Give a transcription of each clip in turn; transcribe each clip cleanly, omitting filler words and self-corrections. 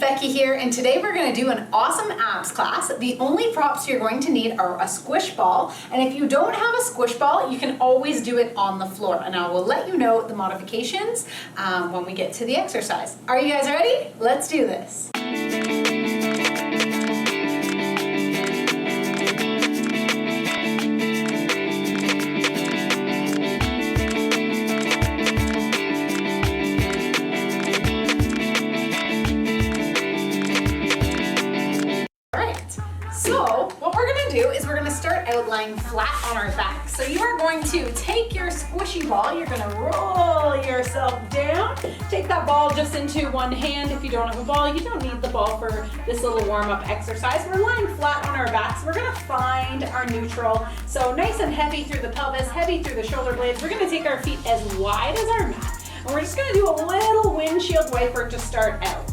Becky here, and today we're going to do an awesome abs class. The only props you're going to need are a squish ball, and if you don't have a squish ball, you can always do it on the floor, and I will let you know the modifications when we get to the exercise. Are you guys ready? Let's do this. So what we're going to do is we're going to start out lying flat on our back. So you are going to take your squishy ball, you're going to roll yourself down. Take that ball just into one hand. If you don't have a ball, you don't need the ball for this little warm-up exercise. We're lying flat on our backs. We're going to find our neutral. So nice and heavy through the pelvis, heavy through the shoulder blades. We're going to take our feet as wide as our mat. And we're just going to do a little windshield wiper to start out.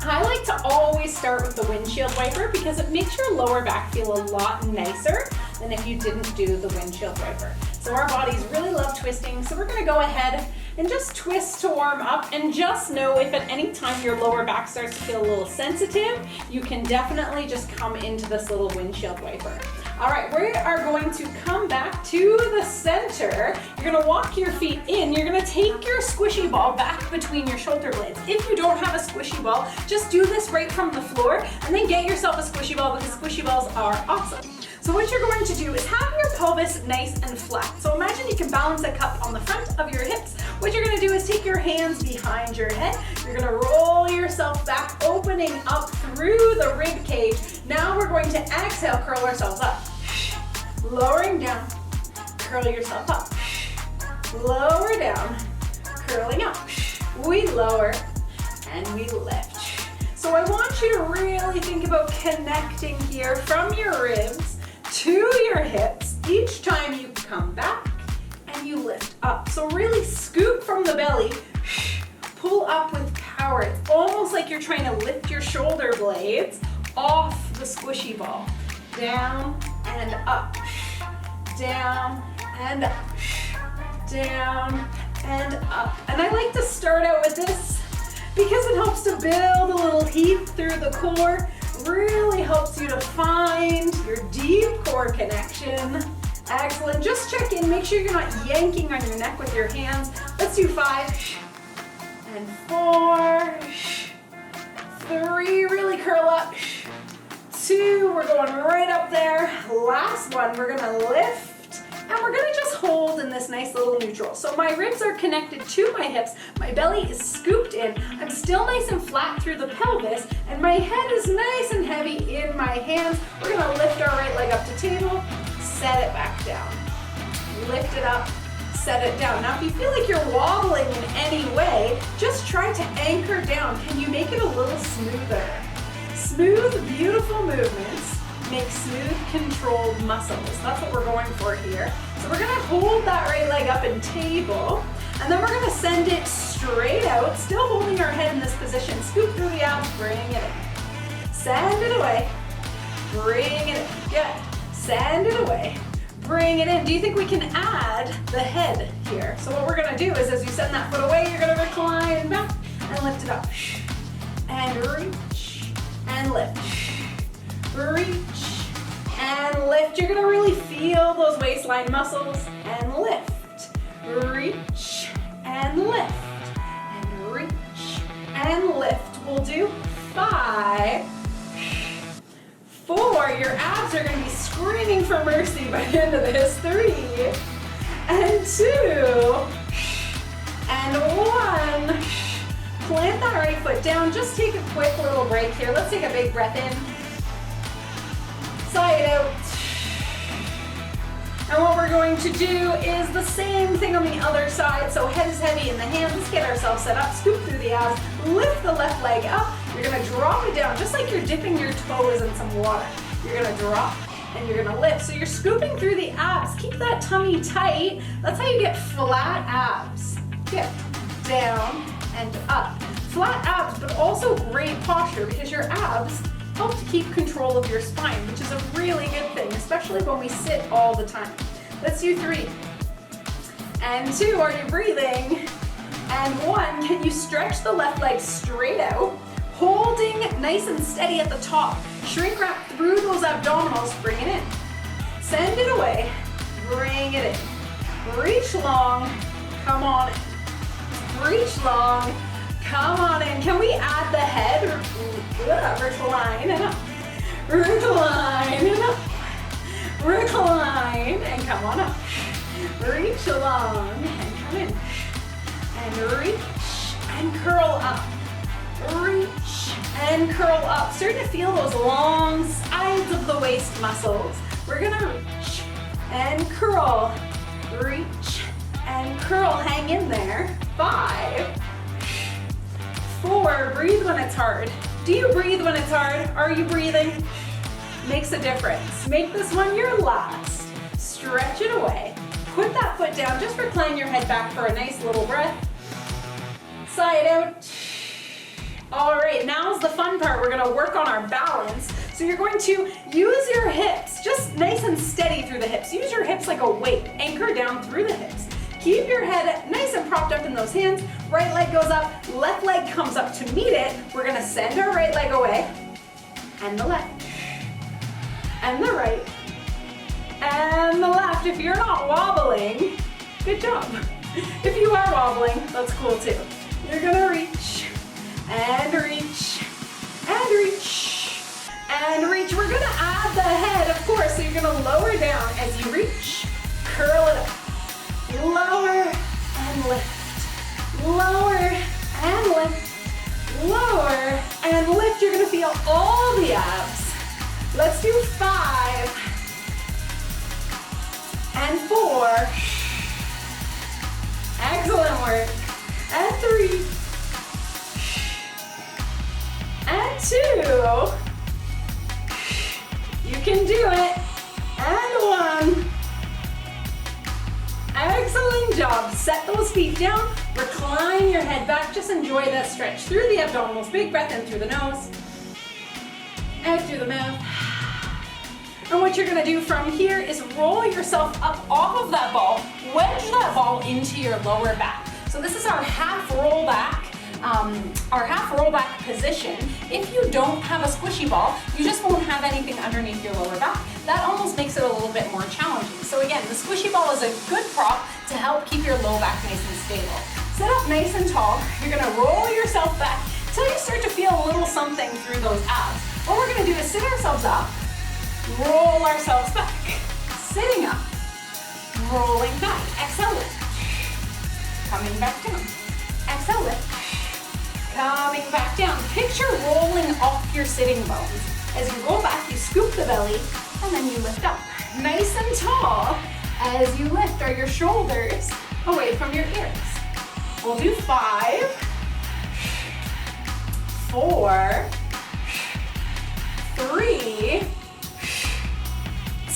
I like to always start with the windshield wiper because it makes your lower back feel a lot nicer than if you didn't do the windshield wiper. So our bodies really love twisting, so we're going to go ahead and just twist to warm up, and just know if at any time your lower back starts to feel a little sensitive, you can definitely just come into this little windshield wiper. All right, we are going to come back to the center. You're gonna walk your feet in. You're gonna take your squishy ball back between your shoulder blades. If you don't have a squishy ball, just do this right from the floor and then get yourself a squishy ball, because squishy balls are awesome. So what you're going to do is have your pelvis nice and flat. So imagine you can balance a cup on the front of your hips. What you're gonna do is take your hands behind your head. You're gonna roll yourself back, opening up through the rib cage. Now we're going to exhale, curl ourselves up. Lowering down, curl yourself up. Lower down, curling up. We lower and we lift. So I want you to really think about connecting here from your ribs to your hips each time you come back and you lift up. So really scoop from the belly, pull up with power. It's almost like you're trying to lift your shoulder blades off the squishy ball. Down and up, down and up, down and up. And I like to start out with this because it helps to build a little heat through the core, really helps you to find your deep core connection. Excellent. Just check in, make sure you're not yanking on your neck with your hands. Let's do 5 and 4, 3, really curl up. 2, we're going right up there. Last one, we're gonna lift, and we're gonna just hold in this nice little neutral. So my ribs are connected to my hips, my belly is scooped in, I'm still nice and flat through the pelvis, and my head is nice and heavy in my hands. We're gonna lift our right leg up to table, set it back down. Lift it up, set it down. Now if you feel like you're wobbling in any way, just try to anchor down. Can you make it a little smoother? Smooth, beautiful movements make smooth, controlled muscles. That's what we're going for here. So we're gonna hold that right leg up in table, and then we're gonna send it straight out, still holding our head in this position. Scoop through the abs, bring it in. Send it away, bring it in. Good. Send it away, bring it in. Do you think we can add the head here? So what we're gonna do is, as you send that foot away, you're gonna recline back and lift it up. And reach. And lift, reach, and lift. You're gonna really feel those waistline muscles, and lift, reach, and lift, and reach, and lift. We'll do 5, 4, your abs are gonna be screaming for mercy by the end of this. 3, and 2, and 1. Plant that right foot down. Just take a quick little break here. Let's take a big breath in. Sigh it out. And what we're going to do is the same thing on the other side. So head is heavy in the hands. Let's get ourselves set up. Scoop through the abs. Lift the left leg up. You're going to drop it down just like you're dipping your toes in some water. You're going to drop and you're going to lift. So you're scooping through the abs. Keep that tummy tight. That's how you get flat abs. Good. Down and up. Flat abs, but also great posture, because your abs help to keep control of your spine, which is a really good thing, especially when we sit all the time. Let's do 3 and 2. Are you breathing? And 1. Can you stretch the left leg straight out? Hold nice and steady at the top. Shrink wrap through those abdominals, bring it in. Send it away, bring it in. Reach long, come on in. Reach long, come on in. Can we add the head? Recline and up. Recline and up. Recline and come on up. Reach long and come in. And reach and curl up. Reach and curl up. Starting to feel those long sides of the waist muscles. We're gonna reach and curl. Reach and curl. Hang in there. 5, 4. Breathe when it's hard. Do you breathe when it's hard? Are you breathing? Makes a difference. Make this one your last. Stretch it away. Put that foot down. Just recline your head back for a nice little breath. Sigh it out. All right, now's the fun part. We're gonna work on our balance. So you're going to use your hips, just nice and steady through the hips. Use your hips like a weight. Anchor down through the hips. Keep your head nice and propped up in those hands. Right leg goes up, left leg comes up to meet it. We're gonna send our right leg away, and the left, and the right, and the left. If you're not wobbling, good job. If you are wobbling, that's cool too. You're gonna reach, and reach, and reach, and reach. We're gonna add the head, of course, so you're gonna lower down as you reach, curl it up, lower and lift, lower and lift, lower and lift. You're gonna feel all the abs. Let's do 5 and 4. Excellent work. And 3 and 2. You can do it. And 1. Excellent job. Set those feet down. Recline your head back. Just enjoy that stretch through the abdominals. Big breath in through the nose. Out through the mouth. And what you're gonna do from here is roll yourself up off of that ball. Wedge that ball into your lower back. So this is our half roll back. Position. If you don't have a squishy ball, you just won't have anything underneath your lower back. That almost makes it a little bit more challenging. So again, the squishy ball is a good prop to help keep your low back nice and stable. Sit up nice and tall. You're gonna roll yourself back till you start to feel a little something through those abs. What we're gonna do is sit ourselves up, roll ourselves back, sitting up, rolling back, exhale lift, coming back down, exhale lift, coming back down. Picture rolling off your sitting bones. As you roll back, you scoop the belly, and then you lift up. Nice and tall. As you lift, are your shoulders away from your ears. We'll do 5, 4, 3,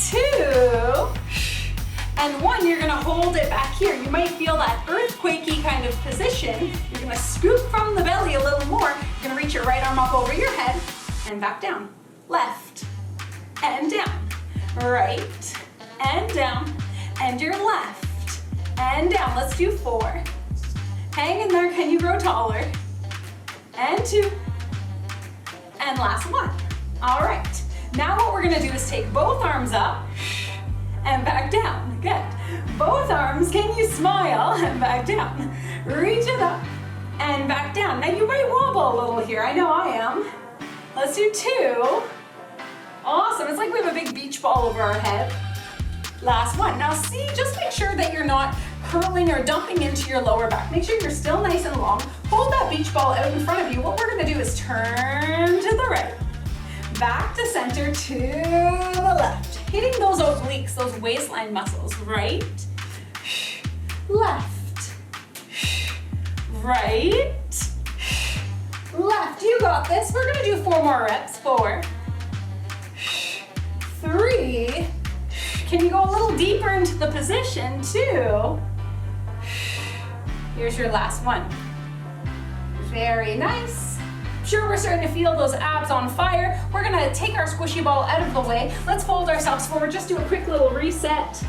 2, and 1. You're gonna hold it back here. You might feel that earthquakey kind of position. You're gonna scoop from the belly a little more. You're gonna reach your right arm up over your head and back down. Left and down. Right and down. And your left and down. Let's do 4. Hang in there. Can you grow taller? And 2. And last 1. All right. Now what we're gonna do is take both arms up and back down. Good. Both arms, can you smile? And back down. Reach it up and back down. Now you might wobble a little here. I know I am. Let's do 2. Awesome. It's like we have a big beach ball over our head. Last 1. Now see, just make sure that you're not curling or dumping into your lower back. Make sure you're still nice and long. Hold that beach ball out in front of you. What we're gonna do is turn to the right, back to center, to the left. Hitting those obliques, those waistline muscles. Right, left, right, left. You got this. We're gonna do 4 more reps. 4, 3. Can you go a little deeper into the position? 2. Here's your last 1. Very nice. Sure, we're starting to feel those abs on fire. We're gonna take our squishy ball out of the way. Let's fold ourselves forward. Just do a quick little reset.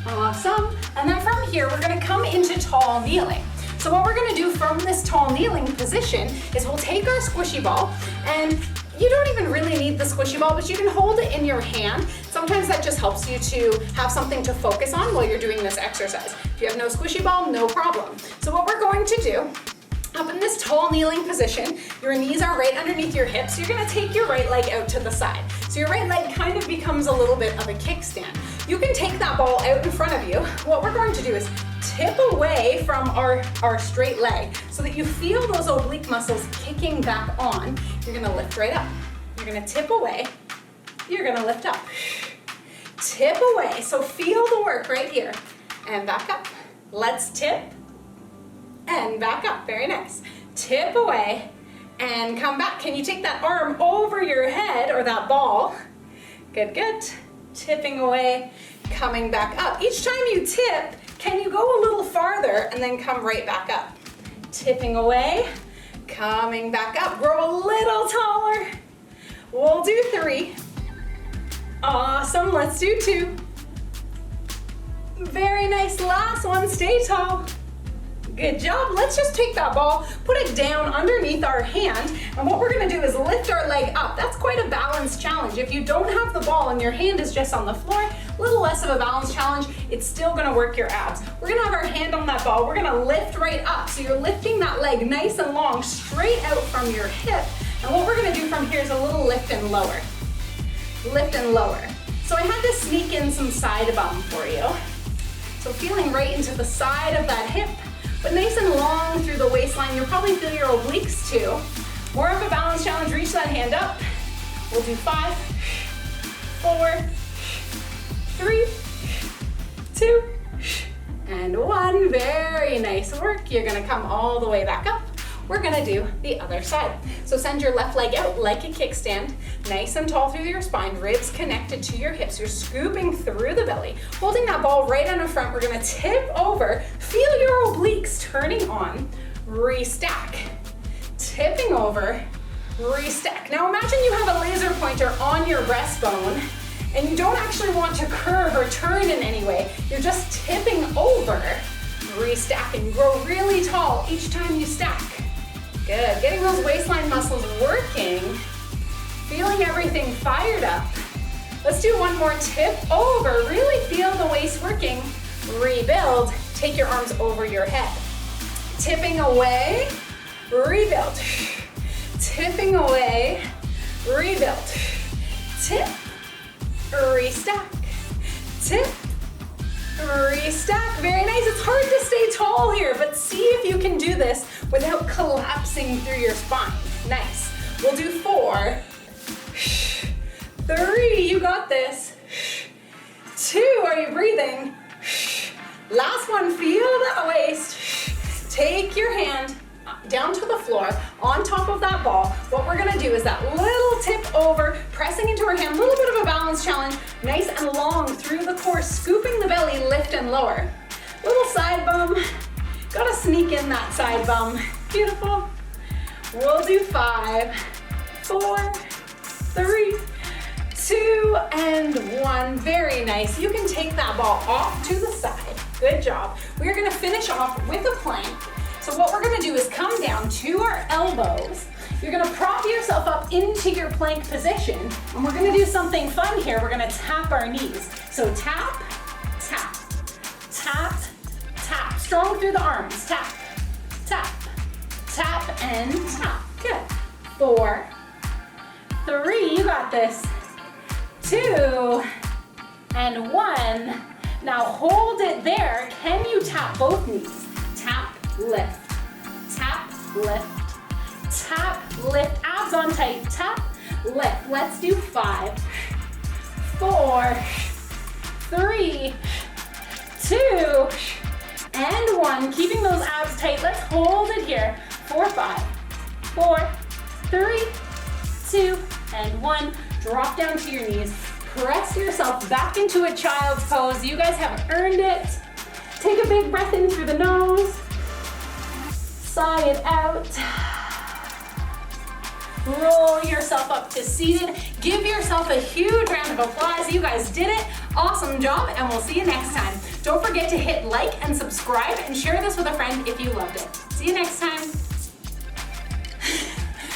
Awesome. And then from here, we're gonna come into tall kneeling. So what we're gonna do from this tall kneeling position is we'll take our squishy ball, and you don't even really need the squishy ball, but you can hold it in your hand. Sometimes that just helps you to have something to focus on while you're doing this exercise. If you have no squishy ball, no problem. So what we're going to do, up in this tall kneeling position, your knees are right underneath your hips. You're gonna take your right leg out to the side. So your right leg kind of becomes a little bit of a kickstand. You can take that ball out in front of you. What we're going to do is tip away from our straight leg so that you feel those oblique muscles kicking back on. You're gonna lift right up. You're gonna tip away. You're gonna lift up. Tip away. So feel the work right here. And back up. Let's tip. And back up, very nice. Tip away and come back. Can you take that arm over your head or that ball? Good, good. Tipping away, coming back up. Each time you tip, can you go a little farther and then come right back up? Tipping away, coming back up. Grow a little taller. We'll do 3. Awesome, let's do 2. Very nice, last one, stay tall. Good job. Let's just take that ball, put it down underneath our hand, and what we're gonna do is lift our leg up. That's quite a balance challenge. If you don't have the ball and your hand is just on the floor, a little less of a balance challenge, it's still gonna work your abs. We're gonna have our hand on that ball. We're gonna lift right up. So you're lifting that leg nice and long, straight out from your hip. And what we're gonna do from here is a little lift and lower. Lift and lower. So I had to sneak in some side bum for you. So feeling right into the side of that hip, but nice and long through the waistline. You'll probably feel your obliques too. More of a balance challenge, reach that hand up. We'll do 5, 4, 3, 2, and 1. Very nice work. You're gonna come all the way back up. We're gonna do the other side. So send your left leg out like a kickstand, nice and tall through your spine, ribs connected to your hips. You're scooping through the belly, holding that ball right on the front. We're gonna tip over, feel your obliques turning on, restack. Tipping over, restack. Now imagine you have a laser pointer on your breastbone and you don't actually want to curve or turn in any way. You're just tipping over, restacking. Grow really tall each time you stack. Good, getting those waistline muscles working, feeling everything fired up. Let's do one more, tip over, really feel the waist working, rebuild, take your arms over your head. Tipping away, rebuild. Tipping away, rebuild. Tip, restack, tip, restack. Very nice. It's hard to stay tall here, but see if you can do this without collapsing through your spine. Nice. We'll do 4, 3, you got this. 2, are you breathing? Last one, feel that waist. Take your hand down to the floor, on top of that ball. What we're gonna do is that little tip over, pressing into our hand, a little bit of a balance challenge, nice and long through the core, scooping the belly, lift and lower. Little side bum, gotta sneak in that side bum. Beautiful. We'll do 5, 4, 3, 2, and 1. Very nice. You can take that ball off to the side. Good job. We're gonna finish off with a plank. So what we're gonna do is come down to our elbows. You're gonna prop yourself up into your plank position, and we're gonna do something fun here. We're gonna tap our knees. So tap, tap, tap, tap. Strong through the arms. Tap, tap, tap, and tap. Good. 4, 3, you got this. 2, and 1. Now hold it there. Can you tap both knees? Tap, lift, tap, lift, tap, lift, abs on tight, tap, lift. Let's do 5, 4, 3, 2, and 1. Keeping those abs tight. Let's hold it here. 4, 5, 4, 3, 2, and 1. Drop down to your knees. Press yourself back into a child's pose. You guys have earned it. Take a big breath in through the nose. Sigh it out. Roll yourself up to seated. Give yourself a huge round of applause. You guys did it. Awesome job, and we'll see you next time. Don't forget to hit like and subscribe and share this with a friend if you loved it. See you next time.